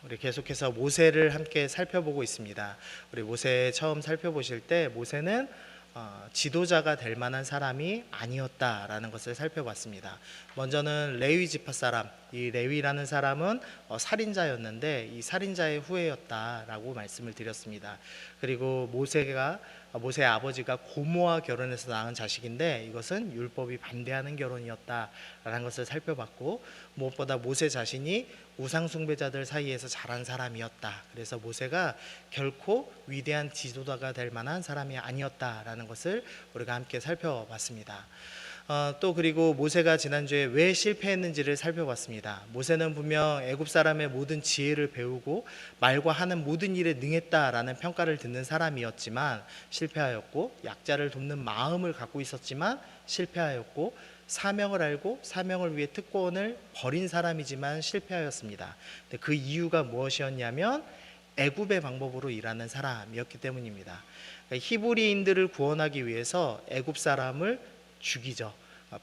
우리 계속해서 모세를 함께 살펴보고 있습니다. 우리 모세 처음 살펴보실 때 모세는 지도자가 될 만한 사람이 아니었다라는 것을 살펴봤습니다. 먼저는 레위 지파 사람, 이 레위라는 사람은 살인자였는데 이 살인자의 후예였다라고 말씀을 드렸습니다. 그리고 모세의 아버지가 고모와 결혼해서 낳은 자식인데 이것은 율법이 반대하는 결혼이었다라는 것을 살펴봤고, 무엇보다 모세 자신이 우상 숭배자들 사이에서 자란 사람이었다. 그래서 모세가 결코 위대한 지도자가 될 만한 사람이 아니었다라는 것을 우리가 함께 살펴봤습니다. 또 그리고 모세가 지난주에 왜 실패했는지를 살펴봤습니다. 모세는 분명 애굽 사람의 모든 지혜를 배우고 말과 하는 모든 일에 능했다라는 평가를 듣는 사람이었지만 실패하였고, 약자를 돕는 마음을 갖고 있었지만 실패하였고, 사명을 알고 사명을 위해 특권을 버린 사람이지만 실패하였습니다. 근데 그 이유가 무엇이었냐면 애굽의 방법으로 일하는 사람이었기 때문입니다. 그러니까 히브리인들을 구원하기 위해서 애굽 사람을 죽이죠.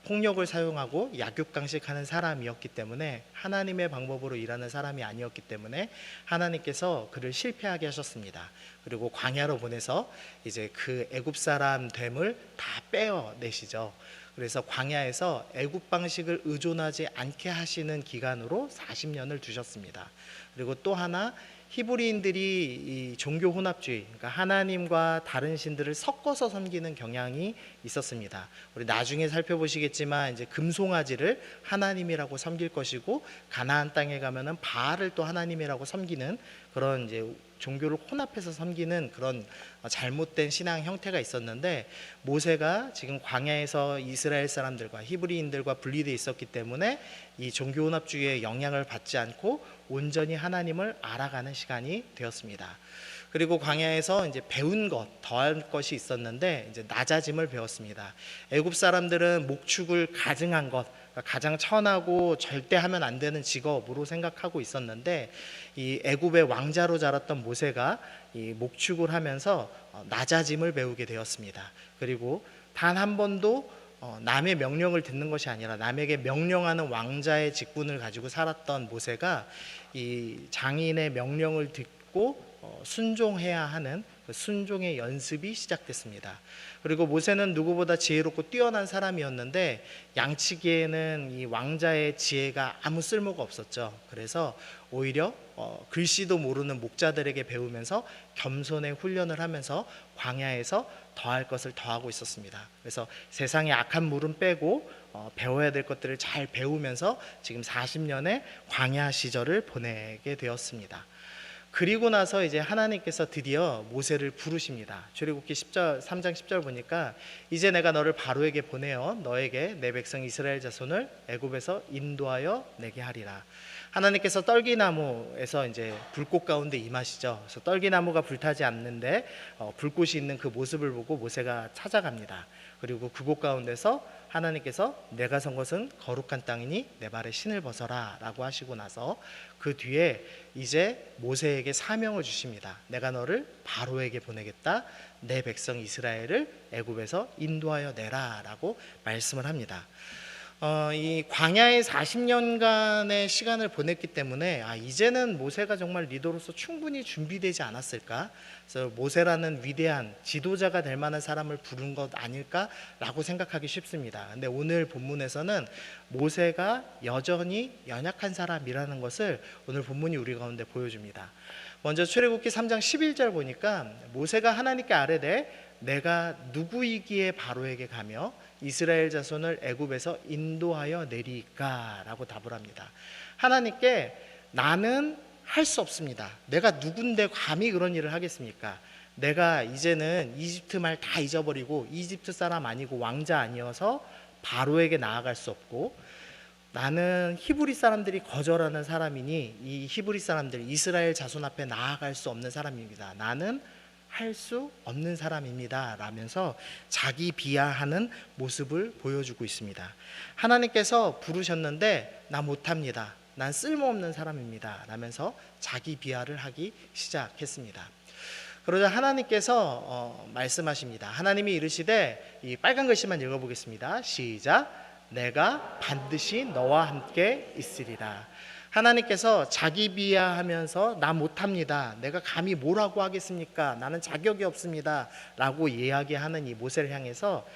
폭력을 사용하고 약육강식하는 사람이었기 때문에 하나님의 방법으로 일하는 사람이 아니었기 때문에 하나님께서 그를 실패하게 하셨습니다. 그리고 광야로 보내서 이제 그 애굽 사람 됨을 다 빼어내시죠. 그래서 광야에서 애굽 방식을 의존하지 않게 하시는 기간으로 40년을 두셨습니다. 그리고 또 하나, 히브리인들이 이 종교 혼합주의, 그러니까 하나님과 다른 신들을 섞어서 섬기는 경향이 있었습니다. 우리 나중에 살펴보시겠지만 이제 금송아지를 하나님이라고 섬길 것이고, 가나안 땅에 가면은 바알을 또 하나님이라고 섬기는 그런 이제 종교를 혼합해서 섬기는 그런 잘못된 신앙 형태가 있었는데, 모세가 지금 광야에서 이스라엘 사람들과 히브리인들과 분리되어 있었기 때문에 이 종교 혼합주의의 영향을 받지 않고 온전히 하나님을 알아가는 시간이 되었습니다. 그리고 광야에서 이제 배운 것, 더할 것이 있었는데 이제 낮아짐을 배웠습니다. 애굽 사람들은 목축을 가증한 것, 가장 천하고 절대 하면 안 되는 직업으로 생각하고 있었는데, 이 애굽의 왕자로 자랐던 모세가 이 목축을 하면서 낮아짐을 배우게 되었습니다. 그리고 단 한 번도 남의 명령을 듣는 것이 아니라 남에게 명령하는 왕자의 직분을 가지고 살았던 모세가 이 장인의 명령을 듣고 순종해야 하는 그 순종의 연습이 시작됐습니다. 그리고 모세는 누구보다 지혜롭고 뛰어난 사람이었는데 양치기에는 이 왕자의 지혜가 아무 쓸모가 없었죠. 그래서 오히려 글씨도 모르는 목자들에게 배우면서 겸손의 훈련을 하면서 광야에서 더할 것을 더하고 있었습니다. 그래서 세상의 악한 물은 빼고 배워야 될 것들을 잘 배우면서 지금 40년의 광야 시절을 보내게 되었습니다. 그리고 나서 이제 하나님께서 드디어 모세를 부르십니다. 출애굽기 3장 10절 보니까 이제 내가 너를 바로에게 보내어 너에게 내 백성 이스라엘 자손을 애굽에서 인도하여 내게 하리라. 하나님께서 떨기나무에서 이제 불꽃 가운데 임하시죠. 그래서 떨기나무가 불타지 않는데 불꽃이 있는 그 모습을 보고 모세가 찾아갑니다. 그리고 그곳 가운데서 하나님께서 내가 선 것은 거룩한 땅이니 내 발에 신을 벗어라 라고 하시고 나서 그 뒤에 이제 모세에게 사명을 주십니다. 내가 너를 바로에게 보내겠다. 내 백성 이스라엘을 애굽에서 인도하여 내라 라고 말씀을 합니다. 이 광야의 40년간의 시간을 보냈기 때문에 이제는 모세가 정말 리더로서 충분히 준비되지 않았을까? 그래서 모세라는 위대한 지도자가 될 만한 사람을 부른 것 아닐까라고 생각하기 쉽습니다. 근데 오늘 본문에서는 모세가 여전히 연약한 사람이라는 것을 오늘 본문이 우리 가운데 보여줍니다. 먼저 출애굽기 3장 11절 보니까 모세가 하나님께 아뢰되 내가 누구이기에 바로에게 가며 이스라엘 자손을 애굽에서 인도하여 내리까? 라고 답을 합니다. 하나님께 나는 할 수 없습니다. 내가 누군데 감히 그런 일을 하겠습니까? 내가 이제는 이집트 말 다 잊어버리고 이집트 사람 아니고 왕자 아니어서 바로에게 나아갈 수 없고, 나는 히브리 사람들이 거절하는 사람이니 이 히브리 사람들 이스라엘 자손 앞에 나아갈 수 없는 사람입니다. 나는 할 수 없는 사람입니다 라면서 자기 비하하는 모습을 보여주고 있습니다. 하나님께서 부르셨는데 나 못합니다. 난 쓸모없는 사람입니다 라면서 자기 비하를 하기 시작했습니다. 그러자 하나님께서 말씀하십니다. 하나님이 이르시되, 이 빨간 글씨만 읽어보겠습니다. 시작. 내가 반드시 너와 함께 있으리라. 하나님께서 자기 비하하면서 나 못합니다, 내가 감히 뭐라고 하겠습니까, 나는 자격이 없습니다 라고 이야기하는 이 모세를 향해서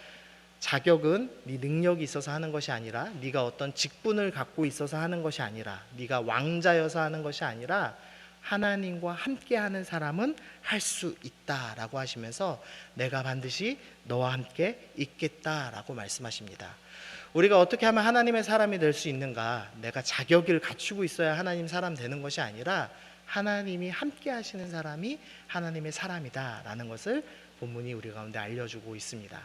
자격은 네 능력이 있어서 하는 것이 아니라, 네가 어떤 직분을 갖고 있어서 하는 것이 아니라, 네가 왕자여서 하는 것이 아니라 하나님과 함께하는 사람은 할 수 있다라고 하시면서 내가 반드시 너와 함께 있겠다라고 말씀하십니다. 우리가 어떻게 하면 하나님의 사람이 될 수 있는가? 내가 자격을 갖추고 있어야 하나님 사람 되는 것이 아니라 하나님이 함께 하시는 사람이 하나님의 사람이다라는 것을 본문이 우리 가운데 알려주고 있습니다.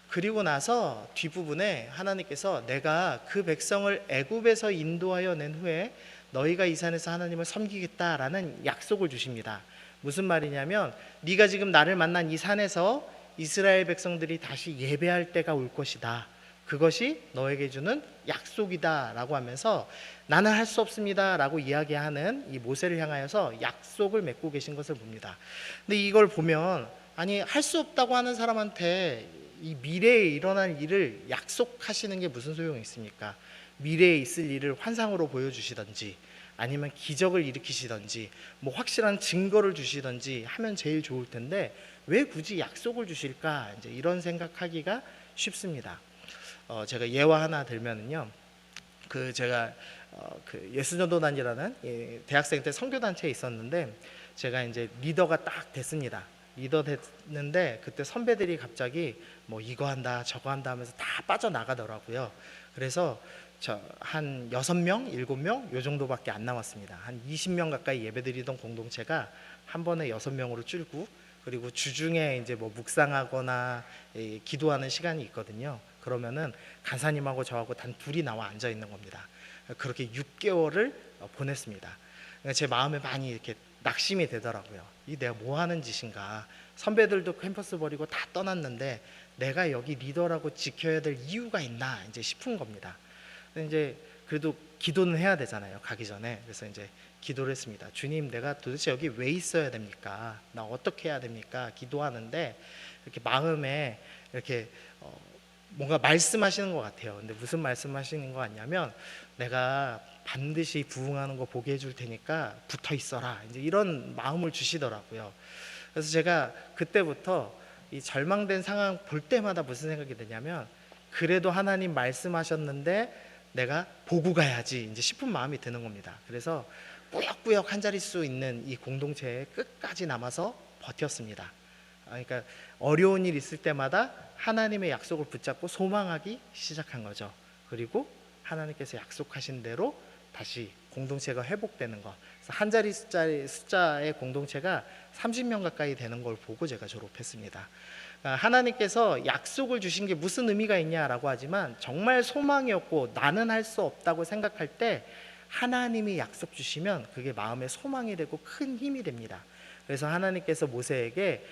그리고 나서 뒷부분에 하나님께서 내가 그 백성을 애굽에서 인도하여 낸 후에 너희가 이 산에서 하나님을 섬기겠다라는 약속을 주십니다. 무슨 말이냐면 네가 지금 나를 만난 이 산에서 이스라엘 백성들이 다시 예배할 때가 올 것이다, 그것이 너에게 주는 약속이다 라고 하면서 나는 할 수 없습니다 라고 이야기하는 이 모세를 향하여서 약속을 맺고 계신 것을 봅니다. 근데 이걸 보면 아니 할 수 없다고 하는 사람한테 이 미래에 일어날 일을 약속하시는 게 무슨 소용이 있습니까? 미래에 있을 일을 환상으로 보여주시든지 아니면 기적을 일으키시든지 뭐 확실한 증거를 주시든지 하면 제일 좋을 텐데 왜 굳이 약속을 주실까? 이제 이런 생각하기가 쉽습니다. 제가 예화 하나 들면은요, 제가 그 예수전도단이라는 대학생 때 선교단체에 있었는데 제가 이제 리더가 딱 됐습니다. 리더 됐는데 그때 선배들이 갑자기 뭐 이거 한다 저거 한다 하면서 다 빠져나가더라고요. 그래서 한 6명, 7명 요 정도밖에 안 남았습니다. 한 20명 가까이 예배드리던 공동체가 한 번에 6명으로 줄고, 그리고 주중에 이제 뭐 묵상하거나 기도하는 시간이 있거든요. 그러면은 간사님하고 저하고 단 둘이 나와 앉아 있는 겁니다. 그렇게 6개월을 보냈습니다. 제 마음에 많이 이렇게 낙심이 되더라고요. 이 내가 뭐 하는 짓인가? 선배들도 캠퍼스 버리고 다 떠났는데 내가 여기 리더라고 지켜야 될 이유가 있나 이제 싶은 겁니다. 근데 이제 그래도 기도는 해야 되잖아요, 가기 전에. 그래서 이제 기도를 했습니다. 주님, 내가 도대체 여기 왜 있어야 됩니까? 나 어떻게 해야 됩니까? 기도하는데 이렇게 마음에 이렇게 뭔가 말씀하시는 것 같아요. 근데 무슨 말씀하시는 것 같냐면 내가 반드시 부응하는 거 보게 해줄 테니까 붙어 있어라, 이제 이런 마음을 주시더라고요. 그래서 제가 그때부터 이 절망된 상황 볼 때마다 무슨 생각이 드냐면 그래도 하나님 말씀하셨는데 내가 보고 가야지 이제 싶은 마음이 드는 겁니다. 그래서 꾸역꾸역 한 자릿수 있는 이 공동체에 끝까지 남아서 버텼습니다. 그러니까 어려운 일 있을 때마다 하나님의 약속을 붙잡고 소망하기 시작한 거죠. 그리고 하나님께서 약속하신 대로 다시 공동체가 회복되는 거. 그래서 한 자리 숫자의 공동체가 30명 가까이 되는 걸 보고 제가 졸업했습니다. 하나님께서 약속을 주신 게 무슨 의미가 있냐라고 하지만 정말 소망이 없고 나는 할 수 없다고 생각할 때 하나님이 약속 주시면 그게 마음의 소망이 되고 큰 힘이 됩니다. 그래서 하나님께서 모세에게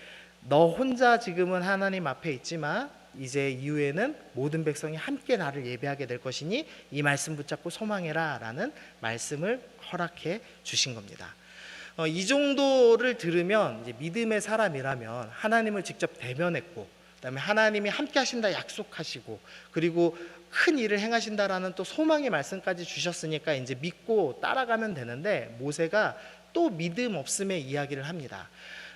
너 혼자 지금은 하나님 앞에 있지만 이제 이후에는 모든 백성이 함께 나를 예배하게 될 것이니 이 말씀 붙잡고 소망해라 라는 말씀을 허락해 주신 겁니다. 이 정도를 들으면 이제 믿음의 사람이라면 하나님을 직접 대면했고, 그다음에 하나님이 함께 하신다 약속하시고, 그리고 큰 일을 행하신다라는 또 소망의 말씀까지 주셨으니까 이제 믿고 따라가면 되는데 모세가 또 믿음 없음의 이야기를 합니다.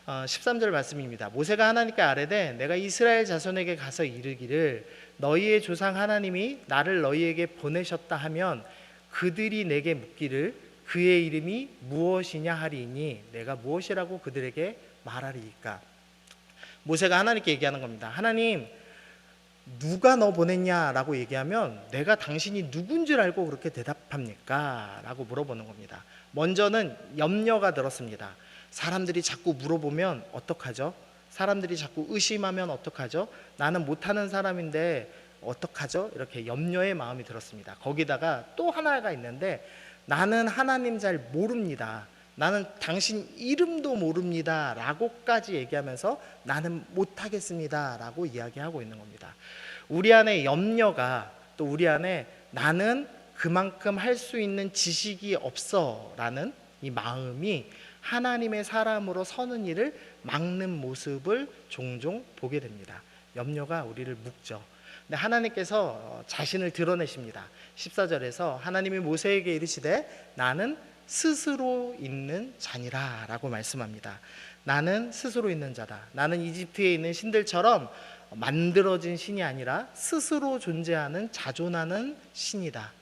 13절 말씀입니다. 모세가 하나님께 아뢰되 내가 이스라엘 자손에게 가서 이르기를 너희의 조상 하나님이 나를 너희에게 보내셨다 하면 그들이 내게 묻기를 그의 이름이 무엇이냐 하리니 내가 무엇이라고 그들에게 말하리이까. 모세가 하나님께 얘기하는 겁니다. 하나님, 누가 너 보냈냐라고 얘기하면 내가 당신이 누군 줄 알고 그렇게 대답합니까? 라고 물어보는 겁니다. 먼저는 염려가 들었습니다. 사람들이 자꾸 물어보면 어떡하죠? 사람들이 자꾸 의심하면 어떡하죠? 나는 못하는 사람인데 어떡하죠? 이렇게 염려의 마음이 들었습니다. 거기다가 또 하나가 있는데 나는 하나님 잘 모릅니다. 나는 당신 이름도 모릅니다 라고까지 얘기하면서 나는 못하겠습니다 라고 이야기하고 있는 겁니다. 우리 안에 염려가, 또 우리 안에 나는 그만큼 할 수 있는 지식이 없어 라는 이 마음이 하나님의 사람으로 서는 일을 막는 모습을 종종 보게 됩니다. 염려가 우리를 묶죠. 근데 하나님께서 자신을 드러내십니다. 14절에서 하나님이 모세에게 이르시되 나는 스스로 있는 자니라 라고 말씀합니다. 나는 스스로 있는 자다. 나는 이집트에 있는 신들처럼 만들어진 신이 아니라 스스로 존재하는 자존하는 신이다.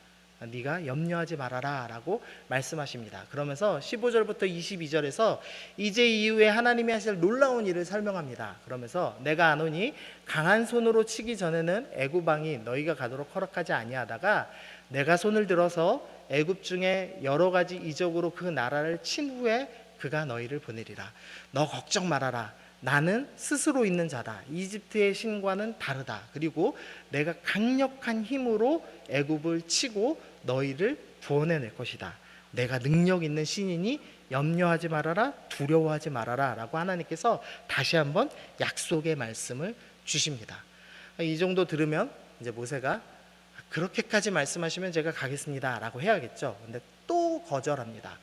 네가 염려하지 말아라 라고 말씀하십니다. 그러면서 15절부터 22절에서 이제 이후에 하나님이 하실 놀라운 일을 설명합니다. 그러면서 내가 아노니 강한 손으로 치기 전에는 애굽 왕이 너희가 가도록 허락하지 아니하다가 내가 손을 들어서 애굽 중에 여러 가지 이적으로 그 나라를 친 후에 그가 너희를 보내리라. 너 걱정 말아라. 나는 스스로 있는 자다. 이집트의 신과는 다르다. 그리고 내가 강력한 힘으로 애굽을 치고 너희를 구원해낼 것이다. 내가 능력 있는 신이니 염려하지 말아라, 두려워하지 말아라 라고 하나님께서 다시 한번 약속의 말씀을 주십니다. 이 정도 들으면 이제 모세가 그렇게까지 말씀하시면 제가 가겠습니다 라고 해야겠죠. 근데 또 거절합니다.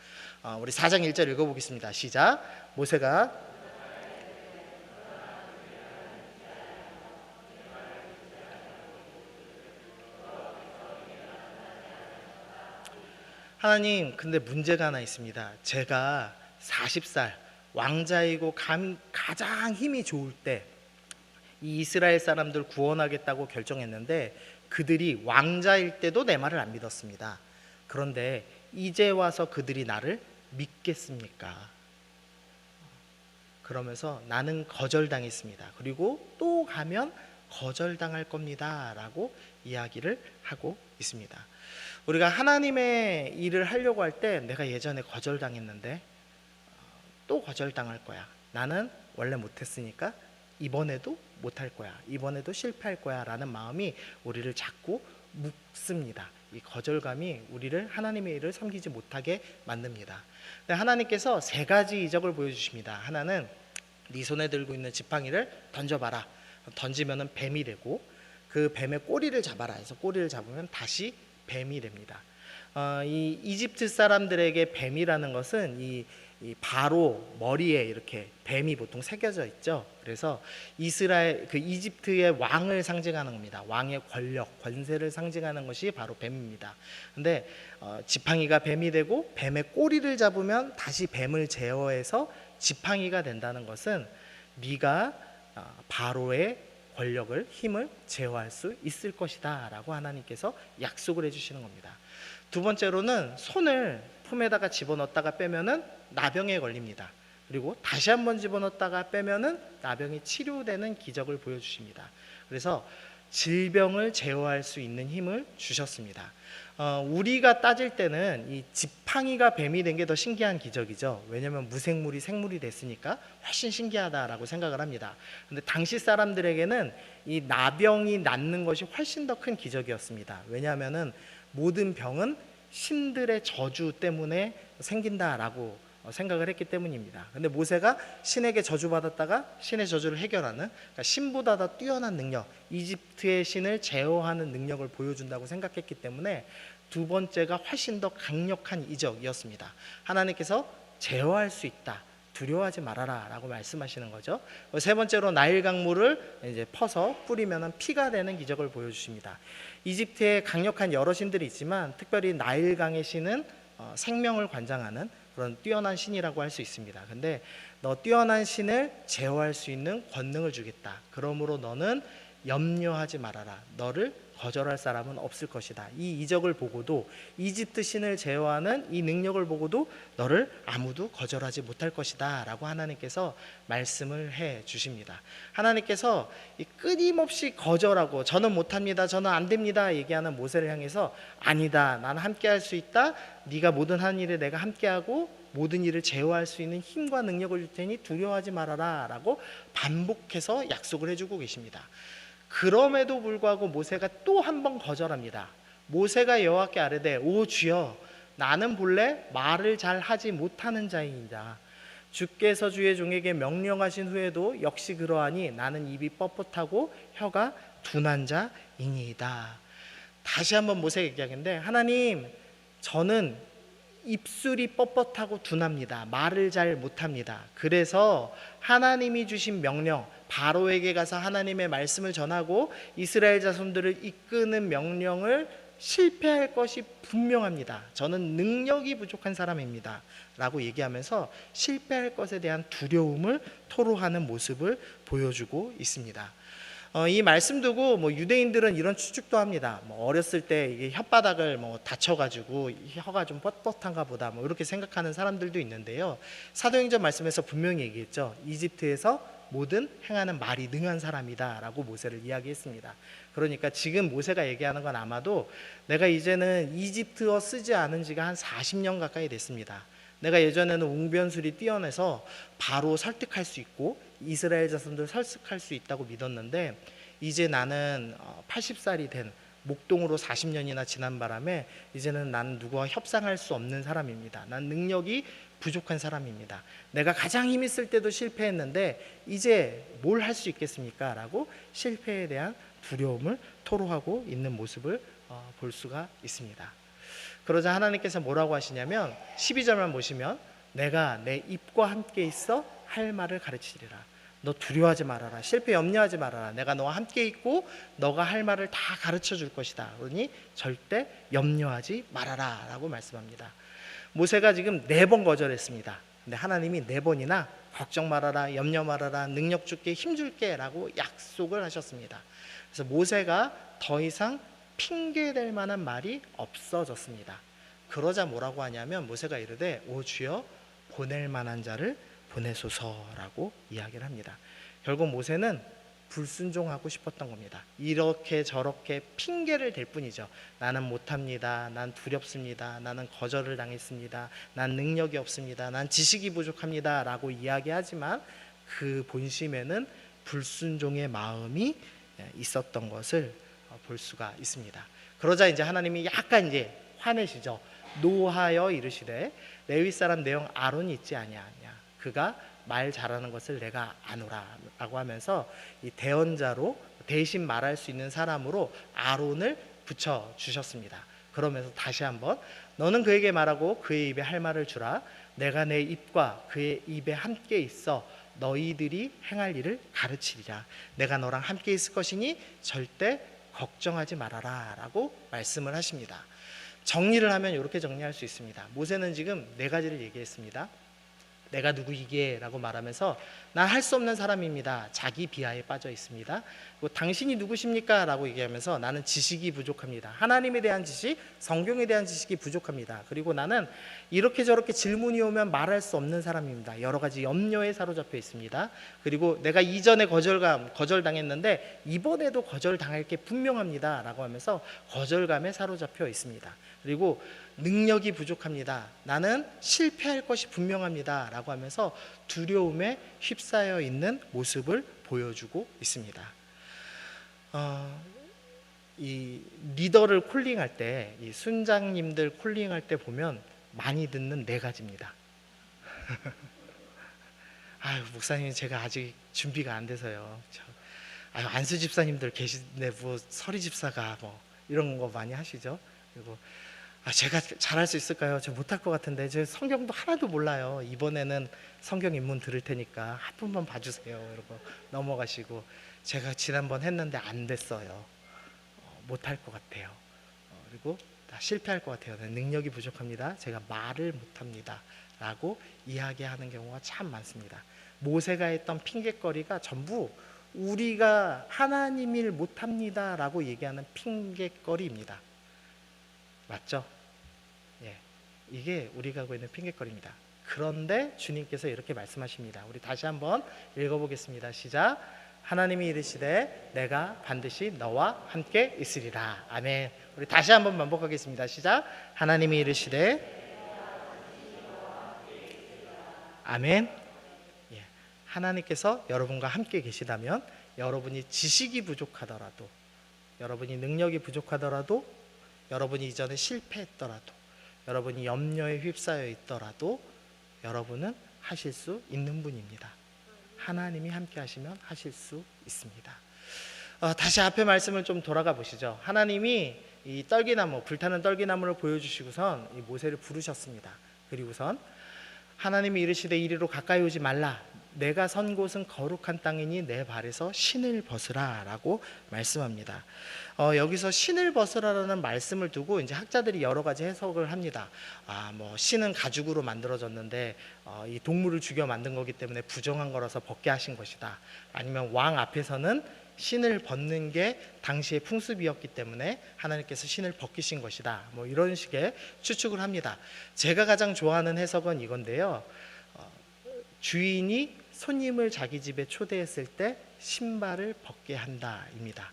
우리 4장 1절 읽어보겠습니다. 시작. 모세가 하나님, 근데 문제가 하나 있습니다. 제가 40살 왕자이고 가장 힘이 좋을 때 이 이스라엘 사람들 구원하겠다고 결정했는데 그들이 왕자일 때도 내 말을 안 믿었습니다. 그런데 이제 와서 그들이 나를 믿겠습니까? 그러면서 나는 거절당했습니다. 그리고 또 가면 거절당할 겁니다 라고 이야기를 하고 있습니다. 우리가 하나님의 일을 하려고 할 때 내가 예전에 거절당했는데 또 거절당할 거야. 나는 원래 못했으니까 이번에도 못할 거야. 이번에도 실패할 거야 라는 마음이 우리를 자꾸 묶습니다. 이 거절감이 우리를 하나님의 일을 섬기지 못하게 만듭니다. 근데 하나님께서 세 가지 이적을 보여주십니다. 하나는 네 손에 들고 있는 지팡이를 던져봐라. 던지면은 뱀이 되고 그 뱀의 꼬리를 잡아라 해서 꼬리를 잡으면 다시 뱀이 됩니다. 이 이집트 사람들에게 뱀이라는 것은 이 바로 머리에 이렇게 뱀이 보통 새겨져 있죠. 그래서 이집트의 왕을 상징하는 겁니다. 왕의 권력, 권세를 상징하는 것이 바로 뱀입니다. 근데 지팡이가 뱀이 되고 뱀의 꼬리를 잡으면 다시 뱀을 제어해서 지팡이가 된다는 것은 네가 바로의 권력을, 힘을 제어할 수 있을 것이다 라고 하나님께서 약속을 해주시는 겁니다. 두 번째로는 손을 품에다가 집어넣었다가 빼면은 나병에 걸립니다. 그리고 다시 한번 집어넣었다가 빼면은 나병이 치료되는 기적을 보여주십니다. 그래서 질병을 제어할 수 있는 힘을 주셨습니다. 우리가 따질 때는 이 지팡이가 뱀이 된 게 더 신기한 기적이죠. 왜냐하면 무생물이 생물이 됐으니까 훨씬 신기하다라고 생각을 합니다. 근데 당시 사람들에게는 이 나병이 낫는 것이 훨씬 더 큰 기적이었습니다. 왜냐하면은 모든 병은 신들의 저주 때문에 생긴다라고 생각을 했기 때문입니다. 근데 모세가 신에게 저주받았다가 신의 저주를 해결하는, 그러니까 신보다 더 뛰어난 능력, 이집트의 신을 제어하는 능력을 보여준다고 생각했기 때문에 두 번째가 훨씬 더 강력한 이적이었습니다. 하나님께서 제어할 수 있다, 두려워하지 말아라 라고 말씀하시는 거죠. 세 번째로 나일 강물을 이제 퍼서 뿌리면 피가 되는 기적을 보여주십니다. 이집트에 강력한 여러 신들이 있지만 특별히 나일강의 신은 생명을 관장하는 그런 뛰어난 신이라고 할 수 있습니다. 근데 너 뛰어난 신을 제어할 수 있는 권능을 주겠다. 그러므로 너는 염려하지 말아라. 너를 거절할 사람은 없을 것이다. 이 이적을 보고도, 이집트 신을 제어하는 이 능력을 보고도 너를 아무도 거절하지 못할 것이다 라고 하나님께서 말씀을 해 주십니다. 하나님께서 끊임없이 거절하고 저는 못합니다, 저는 안 됩니다 얘기하는 모세를 향해서 아니다, 나는 함께 할 수 있다, 네가 모든 한 일에 내가 함께하고 모든 일을 제어할 수 있는 힘과 능력을 줄 테니 두려워하지 말아라 라고 반복해서 약속을 해주고 계십니다. 그럼에도 불구하고 모세가 또 한 번 거절합니다. 모세가 여호와께 아뢰되 오 주여, 나는 본래 말을 잘 하지 못하는 자이니이다. 주께서 주의 종에게 명령하신 후에도 역시 그러하니 나는 입이 뻣뻣하고 혀가 둔한 자이니이다. 다시 한번 모세가 얘기하는데 하나님, 저는 입술이 뻣뻣하고 둔합니다. 말을 잘 못합니다. 그래서 하나님이 주신 명령, 바로에게 가서 하나님의 말씀을 전하고 이스라엘 자손들을 이끄는 명령을 실패할 것이 분명합니다. 저는 능력이 부족한 사람입니다 라고 얘기하면서 실패할 것에 대한 두려움을 토로하는 모습을 보여주고 있습니다. 이 말씀 두고 유대인들은 이런 추측도 합니다. 어렸을 때 이게 혓바닥을 다쳐가지고 혀가 좀 뻣뻣한가 보다 이렇게 생각하는 사람들도 있는데요. 사도행전 말씀에서 분명히 얘기했죠. 이집트에서 모든 행하는 말이 능한 사람이다 라고 모세를 이야기했습니다. 그러니까 지금 모세가 얘기하는 건 아마도 내가 이제는 이집트어 쓰지 않은 지가 한 40년 가까이 됐습니다. 내가 예전에는 웅변술이 뛰어나서 바로 설득할 수 있고 이스라엘 자손들 설득할 수 있다고 믿었는데 이제 나는 80살이 된 목동으로 40년이나 지난 바람에 이제는 난 누구와 협상할 수 없는 사람입니다. 난 능력이 부족한 사람입니다. 내가 가장 힘 있을 때도 실패했는데 이제 뭘 할 수 있겠습니까? 라고 실패에 대한 두려움을 토로하고 있는 모습을 볼 수가 있습니다. 그러자 하나님께서 뭐라고 하시냐면 12절만 보시면 내가 내 입과 함께 있어 할 말을 가르치리라. 너 두려워하지 말아라. 실패 염려하지 말아라. 내가 너와 함께 있고 너가 할 말을 다 가르쳐 줄 것이다. 그러니 절대 염려하지 말아라 라고 말씀합니다. 모세가 지금 4번 거절했습니다. 근데 하나님이 4번이나 걱정 말아라, 염려 말아라, 능력 줄게, 힘 줄게 라고 약속을 하셨습니다. 그래서 모세가 더 이상 핑계댈 만한 말이 없어졌습니다. 그러자 뭐라고 하냐면 모세가 이르되 오 주여 보낼 만한 자를 보내소서라고 이야기를 합니다. 결국 모세는 불순종하고 싶었던 겁니다. 이렇게 저렇게 핑계를 댈 뿐이죠. 나는 못합니다. 난 두렵습니다. 나는 거절을 당했습니다. 난 능력이 없습니다. 난 지식이 부족합니다 라고 이야기하지만 그 본심에는 불순종의 마음이 있었던 것을 볼 수가 있습니다. 그러자 이제 하나님이 약간 이제 화내시죠. 노하여 이르시되 레위 사람 내형 아론이 있지 아니하냐. 그가 말 잘하는 것을 내가 아노라 라고 하면서 이 대언자로 대신 말할 수 있는 사람으로 아론을 붙여주셨습니다. 그러면서 다시 한번 너는 그에게 말하고 그의 입에 할 말을 주라. 내가 내 입과 그의 입에 함께 있어 너희들이 행할 일을 가르치리라. 내가 너랑 함께 있을 것이니 절대 걱정하지 말아라 라고 말씀을 하십니다. 정리를 하면 이렇게 정리할 수 있습니다. 모세는 지금 4가지를 얘기했습니다. 내가 누구이게 라고 말하면서 난 할 수 없는 사람입니다. 자기 비하에 빠져 있습니다. 그리고 당신이 누구십니까? 라고 얘기하면서 나는 지식이 부족합니다. 하나님에 대한 지식, 성경에 대한 지식이 부족합니다. 그리고 나는 이렇게 저렇게 질문이 오면 말할 수 없는 사람입니다. 여러 가지 염려에 사로잡혀 있습니다. 그리고 내가 이전에 거절당했는데 이번에도 거절당할 게 분명합니다. 라고 하면서 거절감에 사로잡혀 있습니다. 그리고 능력이 부족합니다. 나는 실패할 것이 분명합니다. 라고 하면서 두려움에 휩싸여 있는 모습을 보여주고 있습니다. 이 리더를 콜링할 때, 이 순장님들 콜링할 때 보면 많이 듣는 4가지입니다. 아유, 목사님 제가 아직 준비가 안 돼서요. 아유, 안수 집사님들 계신데 뭐 서리 집사가 뭐 이런 거 많이 하시죠. 그리고 제가 잘할 수 있을까요? 저 못할 것 같은데 저 성경도 하나도 몰라요. 이번에는 성경 입문 들을 테니까 한 번만 봐주세요. 이러고 넘어가시고 제가 지난번 했는데 안 됐어요. 못할 것 같아요. 그리고 다 실패할 것 같아요. 능력이 부족합니다. 제가 말을 못합니다. 라고 이야기하는 경우가 참 많습니다. 모세가 했던 핑계거리가 전부 우리가 하나님 일 못합니다. 라고 얘기하는 핑계거리입니다. 맞죠? 예, 이게 우리가 하고 있는 핑계거리입니다. 그런데 주님께서 이렇게 말씀하십니다. 우리 다시 한번 읽어보겠습니다. 시작. 하나님이 이르시되 내가 반드시 너와 함께 있으리라. 아멘. 우리 다시 한번 반복하겠습니다. 시작. 하나님이 이르시되 아멘. 예, 하나님께서 여러분과 함께 계시다면 여러분이 지식이 부족하더라도, 여러분이 능력이 부족하더라도, 여러분이 이전에 실패했더라도, 여러분이 염려에 휩싸여 있더라도 여러분은 하실 수 있는 분입니다. 하나님이 함께 하시면 하실 수 있습니다. 다시 앞에 말씀을 좀 돌아가 보시죠. 하나님이 이 떨기나무, 불타는 떨기나무를 보여주시고선 이 모세를 부르셨습니다. 그리고선 하나님이 이르시되 이리로 가까이 오지 말라. 내가 선 곳은 거룩한 땅이니 내 발에서 신을 벗으라 라고 말씀합니다. 여기서 신을 벗으라라는 말씀을 두고 이제 학자들이 여러 가지 해석을 합니다. 신은 가죽으로 만들어졌는데 이 동물을 죽여 만든 거기 때문에 부정한 거라서 벗게 하신 것이다. 아니면 왕 앞에서는 신을 벗는 게 당시의 풍습이었기 때문에 하나님께서 신을 벗기신 것이다. 이런 식의 추측을 합니다. 제가 가장 좋아하는 해석은 이건데요. 주인이 손님을 자기 집에 초대했을 때 신발을 벗게 한다입니다.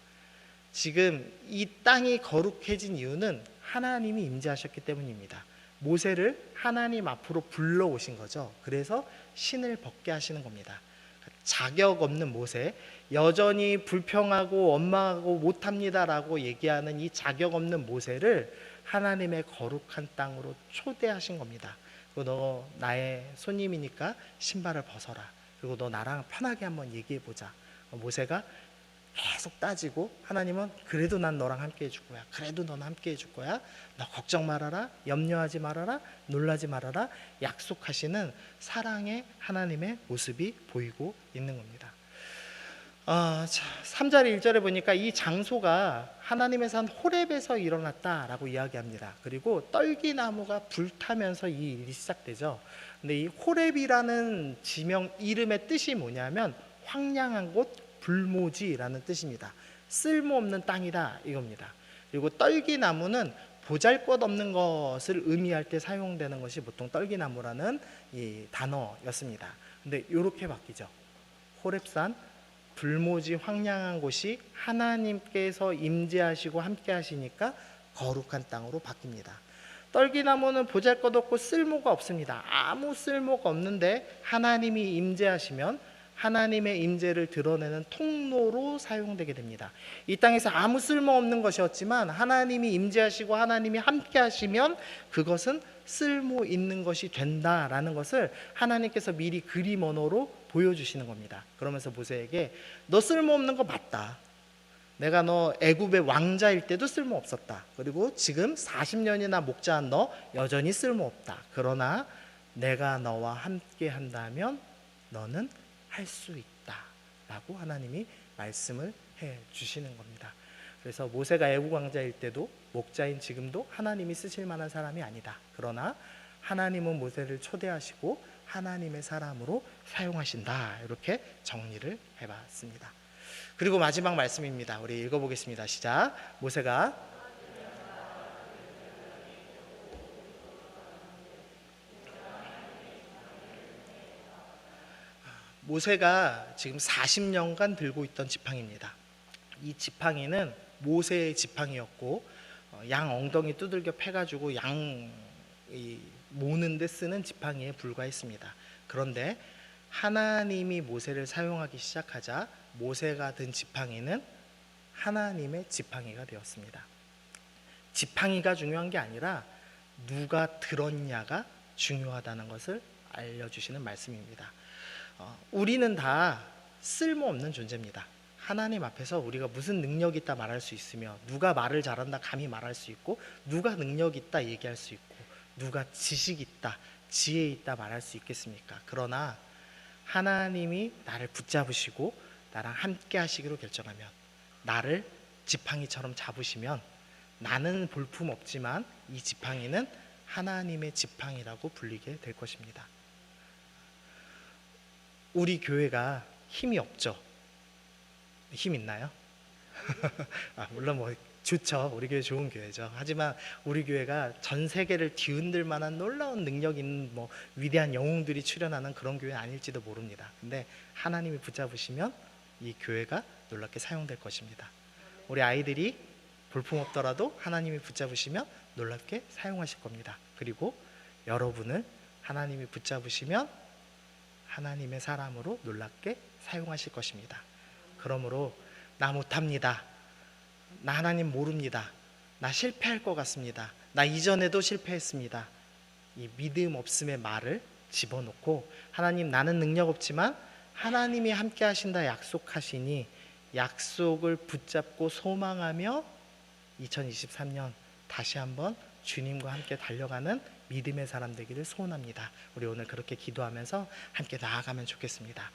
지금 이 땅이 거룩해진 이유는 하나님이 임재하셨기 때문입니다. 모세를 하나님 앞으로 불러오신 거죠. 그래서 신을 벗게 하시는 겁니다. 자격 없는 모세, 여전히 불평하고 원망하고 못합니다라고 얘기하는 이 자격 없는 모세를 하나님의 거룩한 땅으로 초대하신 겁니다. 너 나의 손님이니까 신발을 벗어라. 그리고 너 나랑 편하게 한번 얘기해보자. 모세가 계속 따지고 하나님은 그래도 난 너랑 함께 해줄 거야. 그래도 너는 함께 해줄 거야. 너 걱정 말아라. 염려하지 말아라. 놀라지 말아라. 약속하시는 사랑의 하나님의 모습이 보이고 있는 겁니다. 3절 1절에 보니까 이 장소가 하나님의 산 호렙에서 일어났다라고 이야기합니다. 그리고 떨기나무가 불타면서 이 일이 시작되죠. 근데 이 호렙이라는 지명 이름의 뜻이 뭐냐면 황량한 곳, 불모지라는 뜻입니다. 쓸모없는 땅이다 이겁니다. 그리고 떨기나무는 보잘것없는 것을 의미할 때 사용되는 것이 보통 떨기나무라는 이 단어였습니다. 근데 이렇게 바뀌죠. 호렙산, 불모지 황량한 곳이 하나님께서 임재하시고 함께 하시니까 거룩한 땅으로 바뀝니다. 떨기나무는 보잘것없고 쓸모가 없습니다. 아무 쓸모가 없는데 하나님이 임재하시면 하나님의 임재를 드러내는 통로로 사용되게 됩니다. 이 땅에서 아무 쓸모없는 것이었지만 하나님이 임재하시고 하나님이 함께 하시면 그것은 쓸모 있는 것이 된다라는 것을 하나님께서 미리 그림 언어로 보여주시는 겁니다. 그러면서 모세에게 너 쓸모없는 거 맞다. 내가 너 애굽의 왕자일 때도 쓸모없었다. 그리고 지금 40년이나 목자한 너 여전히 쓸모없다. 그러나 내가 너와 함께 한다면 너는 할 수 있다 라고 하나님이 말씀을 해 주시는 겁니다. 그래서 모세가 애국 왕자일 때도 목자인 지금도 하나님이 쓰실 만한 사람이 아니다. 그러나 하나님은 모세를 초대하시고 하나님의 사람으로 사용하신다. 이렇게 정리를 해봤습니다. 그리고 마지막 말씀입니다. 우리 읽어보겠습니다. 시작. 모세가 지금 40년간 들고 있던 지팡이입니다. 이 지팡이는 모세의 지팡이였고 양 엉덩이 두들겨 패가지고 양 모는 데 쓰는 지팡이에 불과했습니다. 그런데 하나님이 모세를 사용하기 시작하자 모세가 든 지팡이는 하나님의 지팡이가 되었습니다. 지팡이가 중요한 게 아니라 누가 들었냐가 중요하다는 것을 알려주시는 말씀입니다. 우리는 다 쓸모없는 존재입니다. 하나님 앞에서 우리가 무슨 능력이 있다 말할 수 있으며 누가 말을 잘한다 감히 말할 수 있고 누가 능력이 있다 얘기할 수 있고 누가 지식이 있다 지혜 있다 말할 수 있겠습니까? 그러나 하나님이 나를 붙잡으시고 나랑 함께 하시기로 결정하면 나를 지팡이처럼 잡으시면 나는 볼품없지만 이 지팡이는 하나님의 지팡이라고 불리게 될 것입니다. 우리 교회가 힘이 없죠. 힘 있나요? 물론 좋죠. 우리 교회 좋은 교회죠. 하지만 우리 교회가 전 세계를 뒤흔들 만한 놀라운 능력 있는 위대한 영웅들이 출연하는 그런 교회 아닐지도 모릅니다. 근데 하나님이 붙잡으시면 이 교회가 놀랍게 사용될 것입니다. 우리 아이들이 볼품없더라도 하나님이 붙잡으시면 놀랍게 사용하실 겁니다. 그리고 여러분을 하나님이 붙잡으시면 하나님의 사람으로 놀랍게 사용하실 것입니다. 그러므로 나 못합니다. 나 하나님 모릅니다. 나 실패할 것 같습니다. 나 이전에도 실패했습니다. 이 믿음 없음의 말을 집어넣고 하나님 나는 능력 없지만 하나님이 함께 하신다 약속하시니 약속을 붙잡고 소망하며 2023년 다시 한번 주님과 함께 달려가는 믿음의 사람 되기를 소원합니다. 우리 오늘 그렇게 기도하면서 함께 나아가면 좋겠습니다.